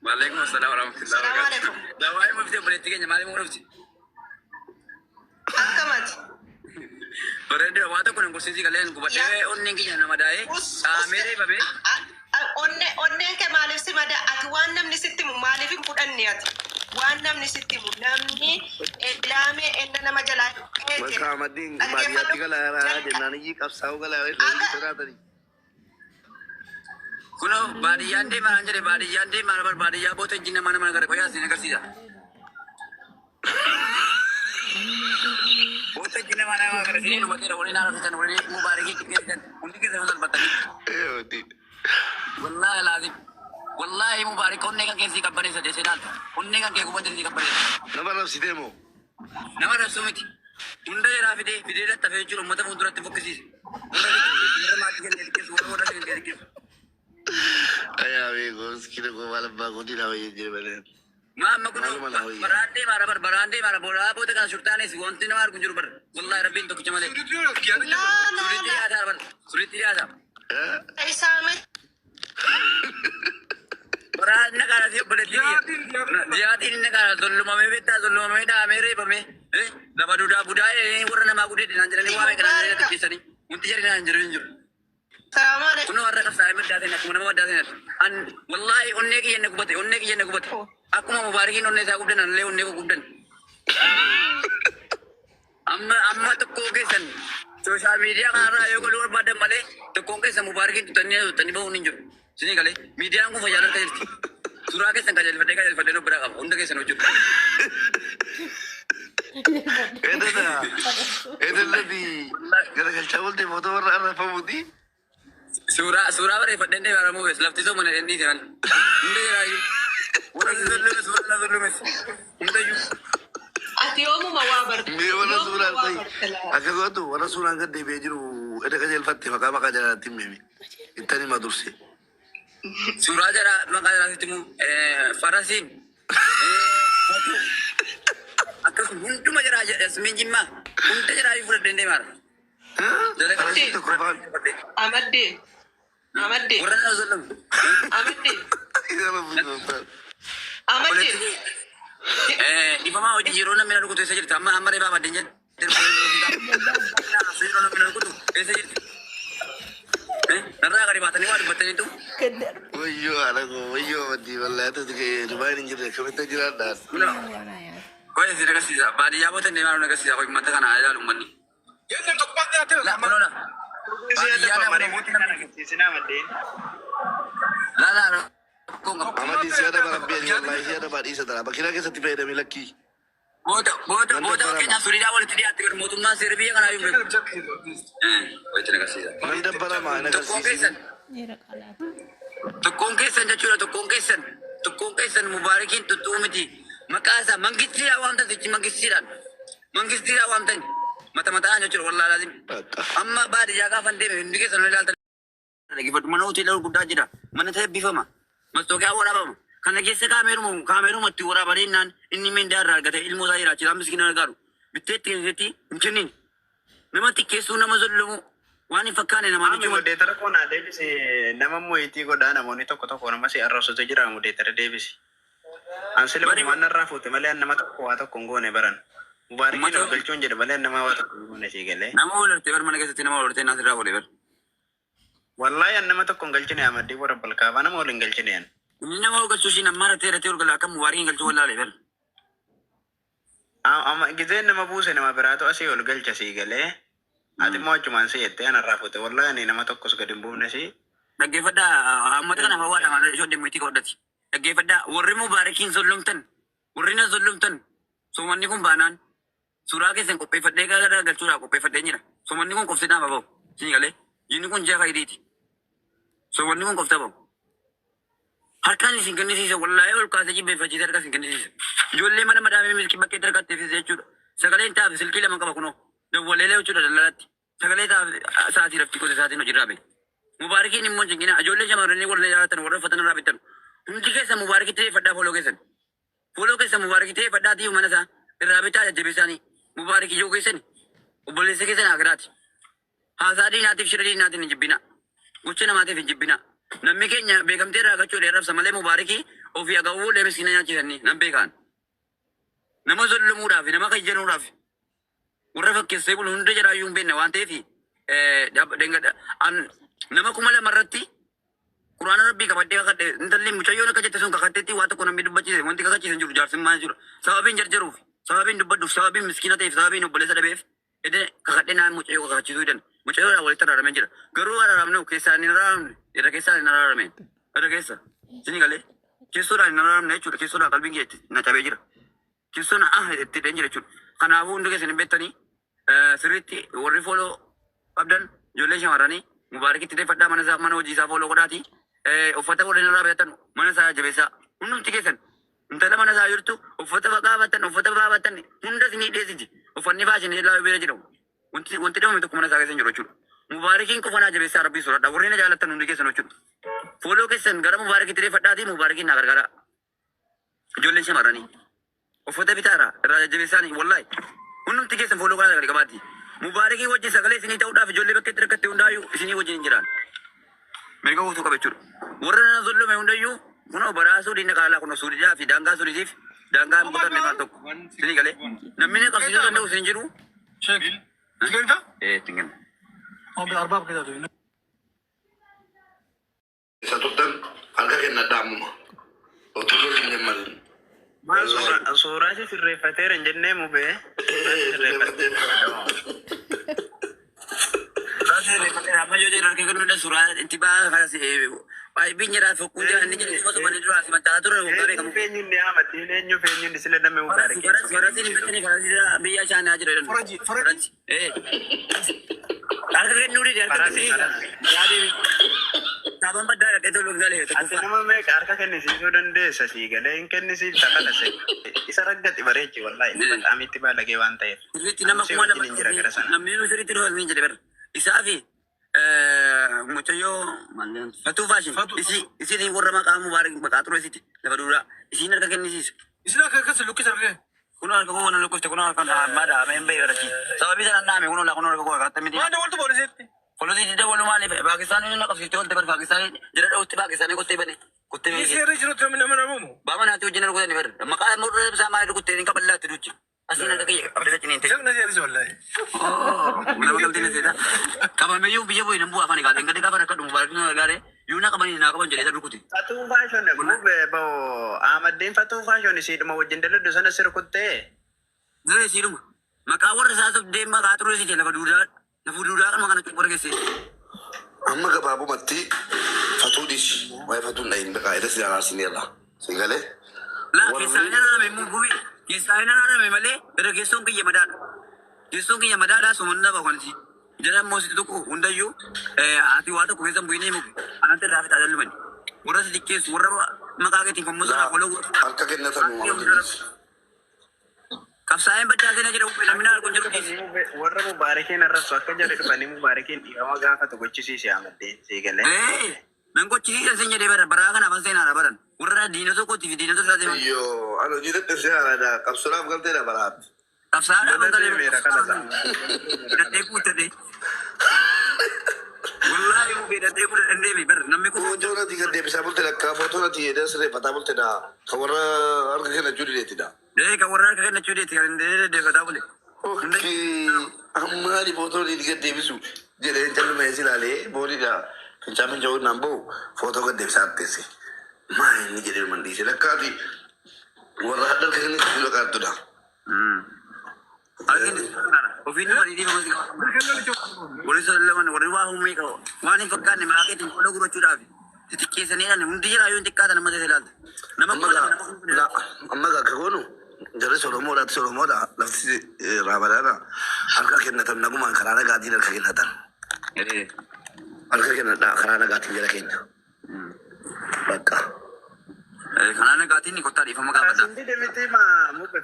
Waalaikumsalam warahmatullahi wabarakatuh. Dawai mufti politik nya mali mufti. Akamat. Berada waktu kuna kursi kalian kubade onne kinya nama dai. Mere babe. Onne ke malif si mada at wanam ni sittimu malifin kudan niat. Wanam ni sittimu namni elame enna nama jala. Maka mading madiyati kala ara jenani ji kapsau kala wes sura tadi. Kuno badiyande manjare badiyande marabar badiya bote jinna mana mana kare koya sine kasida. Bote jinna mana mana kare sine no batera woni nara fitan woni mubaraki kitne fitan undi ke zaman batani. Odi. Wallahi lazim. Wallahi mubarak onne ka kesi kabare sa dese dal. Onne ka ke kubante si kabare. Namara sidemo. Namara sumiti. Unda jara fide da tafe churu mata mudurat fokisi. Unda ke mati ke ke sura ora ke ke. Ayah amigos, kira ko malam bangun di nawa yung jilbalan. Mama kuno barande mara bola bote kana sultane sigonti na mar kunjur bar. Wallahi rabbin to kuchama de. Suriti ada. Ay samet. Baran na kana si bade diatin na kana zuluma me beta zuluma me da mere bame. Da baduda budaya warna magude dinanjani wa me kana kisani. Munti jari nanjuru njur. Assalamualaikum. Kuno warra ka samet da na kuma ma da na. An wallahi onne ki yenne kubate. Aku mau mubarakin onne sa kubdan le onne ko kubdan. Amma to ko kesan. Social media ka ra yo ko lor badam male to ko kesan mubarakin tani ba unin jur. Sini kale media ko fajalan ka jirti. Sura kesan ka jal fade no bra ka unda kesan ujur. Itu lagi. Gara-gara cawul de foto warna arah pemudi. Sura bare fade ne bara mo wes lafti so mana endi kan. Unda jara Wala zulum. Unda yu. Ati omu mawabar. Dia wala sura tay. Aka ko tu wala sura ka de bejiru. Ada kajal fatti maka jala timmi. Itani madursi. Sura jara maka jara timu farasin. Akka huntu majara yasmin jimma. Hunta jara yu fura dende mar. Jara Kasi tu korban. Amadde. Wala zulum. Amadde. Itu apa betul? Amadde. Di mama oji jiro na mina rukutu esajir tamma amare baba denjen. Jiro na mina rukutu esajir. Narra kali batani wadu batani tu. Wayo wayo mati wallahi tu ke rumain injir kami tu jiran das. Kau yang sih kasih sah. Badi apa tu ni malu nak kasih sah. Kau mata kan ada lu mani. Yang tu kuat dia tu. Lah, mana lah? Badi ada mana muti nak Di sini Amadin. Lah. Kau ngap. Amat di siapa barang biar dia lagi siapa badi sedara. Bakira ke setiap hari milaki. Bodoh. Kena suri dah boleh tidak. Tiga mutum nasi serbi yang ayam. Kau itu nak kasih sah. Mana dah barang mana kasih. Tukung kesan jacura tukung kesan mubarakin tutumiti. Makasa mangkisi awam tan sih mangkisi awam tan. Mata jacura wallah lazim. Amma badi jaga fande me indike sanal dal. Lagi fat mano tilar gudda jira. Mana saya bifama. Mas to kya ora bam. Kana kese kameru mati ora barinan inni men darra gata ilmu zaira chira miskina garu. Bitte tigeti inchinin. Memati kesu na mazullumu. Wani fakkane na mani Cuma deter ko na Davis nama mo iti ko dana mo nito ko nama si arroso to jira mo deter Davis. Ang sila mo man rafu te malian nama ko ato kongo ne baran. Mubarakin no belchon jira malian nama wato kongo ne sigale. nama ular tebar mana kese tinama ular tenang sira boleh ber. Wallahi an nama to kongal chine amadi wara balka bana mo lingal chine an. Ini nama ular susi nama tera gala kam waring gal chuala level. Ama gizen nama buse nama berato asi ol gal chasi gale. Ati mo cuman si ete ana rafu te wallahi ni nama to ko suka dimbu ne si. Dagge fada amata kana bawa da mana shodde muti ko dati. Dagge fada warri mubarakin zulumtan. Warrina zulumtan. So manni kun banan. Surah ke sen ko pe fadde ga gal sura ko pe fadde nyira. So manni kun ko fsina babo. Sini gale. Yini kun jaga iditi. So manni kun ko fta babo. Harkan singkani si wallahi ul ka saji be fajidar ka singkani si. Jolle mana madame milki bakke dar ka te fi zechu. Sagale ta silki le manka kuno. Do walele uchu dalalati. Sagale ta saati rafti ko saati no jirabe. Mubarakin ni mon jingina jolle jamarani walle jatan warra fatan rabitan. Unti ke sa mubarak te fadda follow ke sen. Follow ke sa mubarak te fadda di mana sa. Rabita jebisani. Mubarak yo ke sen. Ubole se ke sen agrati. Hazadi natif shiradi natin jibina. Uchu na mate fi jibina. Namni keenya beekamtee irraa gachuu dheeraaf samalee mubaarikii ofii agawuu leemisiina nyaachisanii nan beekaan. Nama zolluumuudhaaf nama kajjanuudhaaf warra fakkeessee bulu hunda jiraayyuu hin beekne waan ta'eef nama 2,000 irratti quraana rabbii qabadhee kakadhe intalli mucayyoon akka jette sun kakatteetti waa tokko namni dubbachiise wanti kakachiisan jiru jaarsummaa jiru sababiin jarjaruuf sababiin dubbadhuuf sababiin miskiina ta'eef sababiin obboleessa dhabeef ede kakadhee naan mucayyoo kakachiisuu hidan mucayyoodhaan walitti araaramee jira garuu araaramne keessaan hin araaramne irra keessaan hin araaramne irra keessa sini galee keessoodhaan hin araaramne jechuudha keessoodhaan qalbiin keetti na cabee jira keessoon itti dheen jira jechuudha kanaafuu hundi keessan hin beektanii sirriitti warri fooloo qabdan ijoollee shamarranii mubaarakitti deeffadhaa mana hojii isaa fooloo godhaati uffata warreen irraa beektan mana isaa jabeessaa hundumti keessan intala mana isaa jirtu uffata baqaabatan uffata baabatan hundas ni dheessiti uffanni faashinii irraa beera jedhamu wanti dhabame tokko mana isaa keessan jiru jechuudha mubaarakiin qofanaa jabeessaa rabbii soradha warreen jaallattan hundi keessan jechuudha fooloo keessan gara mubaarakitti deeffadhaati mubaarakiin naa gargaara ijoolleen shamarranii uffata bitaara irraa jabeessaanii wallahi hundumti keessan fooloo kanaa gadi qabaatti mubaarakii wajjin sagalee isinii ta'uudhaaf ijoollee bakkeetti rakkatte hundaayyuu isinii wajjin hin jiraan. Mirga guutuu qaba jechuudha. Warra nana zollume hundayyuu kunoo baraasuu diina qaalaa kunoo suudiidhaa fi daangaa suudiitiif daangaa hin butanne maal tokko isinii galee namni qabsiisuu danda'u isin jiru. Tingenta? Tingenta. Arbaab keessa tuh. Satu tan harga kena damu. Otu lo ini mal. Suuraa si sirreeffateera hin jennee mubee. Apa yo jadi orang kena surah tiba kasi binyera fokus jangan ni jadi fokus bani dulu asal macam tu orang bukan kamu. Penyu ni amat ini penyu di sini dah mubare. Suara sini betul ni kasi biaya cana aja dah. Faraji. Harga kan nuri dia. Jadi sabun pada itu loh gale. Asal nama mereka harga kan ni sih sudah desa sih gale kan ni sih tak ada sih. Isa ragat ibarat wallahi. Amit tiba lagi wantai. Jadi nama kumana namanya suri terus ni jadi ber. Isafi mucayo fatu fashion isi ni warra maqaa mubaarak maqaa ture isiti lafa duraa isiin harka kennisiisu Isin akka akkas lukkisa argee. kun harka koo na lukkiste kun harka maada ameen bee barachi sababii sana naame kun harka koo harka miti Maada waltu boodisitti. koloti dida walu maaliif Paakistaan na qabsiiste walte bar Paakistaan jira dhawutti Paakistaan kottee bane kottee bane Seerri jirutti nama namumu. baama naati wajjin argu tani bar maqaa murre bisaa maali kuttee ni kaballaatti duchi asiin harka kiyya abdata ciniinte Shaqna seerri wallahi. nama galtiin seeta qabameyyuu biyya bu'e nan bu'aa afaan eegalee gadi qaba rakka dhumu baarakin gaare yoo na qabanii naa qaban jedhee isa rukuti. Fatuu fashion mubee bao Ahmaddin fatuu fashion isiidhuma wajjin daladhu sana sirkuttee. Gare siiruma maqaa warra isaatiif deemaa kaa turee si lafa duudaa lafa duudaa kan maqaan warra geesse. Amma gabaabumatti fatuudhis waa'ee fatuun dhahin beekaa edda si araarsineerra. Singalee. Laa keessaa hin araarame immoo gubii keessaa hin araarame malee irra keessoon kiyya madaadha. Keessoon kiyya madaadha sumannaa bakonsi. Jala moositu tokko hundayyuu ati waa tokko keessan bu'inee muke anatti irraa fitaa dallumani. Warra si xiqqeessu warra maqaa keetiin kan musaa koloo Harka kennatan qabsaa'een baddaa seenaa jedha namni arguun jiru keessa. Warra mubaarakiin arrasu akka jedhe dhufanii mubaarakiin dhiirama gaafatu gochisiise Ahmaddin siigalee. Nan gochisiisan sen jedhee bara baraa kana afaan seenaadha baran warra diina tokkotti fi diina tokko isaati. Yoo ano hojii dadhabsee haadha qabsolaaf galteedha baraatti. Qabsaadhaa Daladee meera kana ta'a. Dadhee kuutadhee. Wallaahi mubee dadhee kuutadhee mi bara namni kun. Footoo nati gad deebisaa bulte lakkaa footoo nati edda sirreeffataa bultedha. Kan warra harka kennachuu dideetidha. Kan warra harka kennachuu deetti kan deddeefataa bule. Ammaali footoo ni gad deebisu jedhee calluma ees ilaalee boodidha. Fincaa fincaa naan bahu footoo gad deebisaa arteesse. Maa inni jedhee mandhiise lakkaati warra harka kennachuu lakkaatudha. Ofiin nama dhiibbaa masi qaba. Warri sollaman warri waa humnee qabu. Waan hin fakkaanne maqaa keetiin qola gurrachuudhaaf xixiqqeessanii hundi jira yoo xiqqaata nama ta'e ilaalta. Nama Amma akka goonu jarri Oromoodha lafti raabadaadha. Harka kennatan nagumaan karaa nagaatiin harka kennatan. Harka kennadha karaa nagaatiin jala keenya. Bakka. karaa nagaatiin kottaa dhiifama gaafadha. Farasindi deemiti maa mubee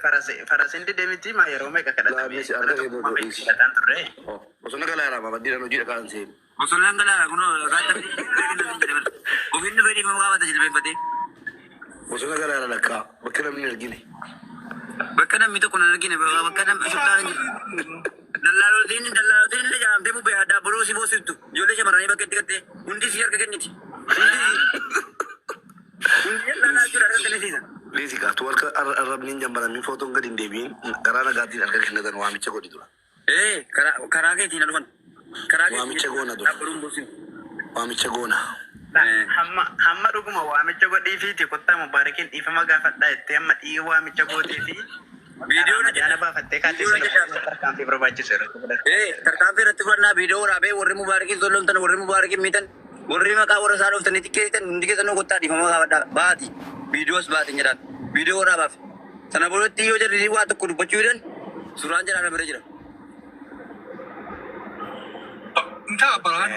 farasindi deemiti maa yeroo meeqa kadhatamee kadhatan turre. Bosona galaara Ahmaddin hojiidha kan seenu. Bosona galaara kun ofiin dhufee dhiifama gaafata jilbeenfatee. Bosona galaara lakkaa bakka namni hin argine. Bakka namni tokko hin argine bakka namni shukkaan hin jiru. Dallaalootiin illee jaalamtee bubbee addaa boroo si boosiftu ijoollee shamarranii bakka itti gattee hundi si harka kenniti. Hundi jal'aanaa jechuudha harka dhiisan. Liisi gaatu harka arrabniin jambaranii footoon gadi hin deebiin karaa nagaatiin harka kennatan waamicha godhi dura. Karaa keetiin na dhufan. Karaa Waamicha goona dura. Waamicha goona. Hamma dhuguma waamicha godhii fi kottaa mubaarakiin dhiifama gaafadhaa jettee hamma dhii waamicha gootee fi Viidiyoo na jaana baafattee kaatee sana tarkaanfii barbaachisu irratti fudhatte. tarkaanfii irratti fudhannaa viidiyoo waraabee warri mubaarakiin sollomtan warri mubaarakiin miitan warri maqaa warra isaa dhuftanii xiqqeessitan hundi keessanuu kottaa dhiifama gaafadhaa baati viidiyoos baatiin jedhaan viidiyoo waraabaaf sana boodatti yoo jarri waa tokko dubbachuu hidhan suuraan jedhaan bira jira. Entah apa lah.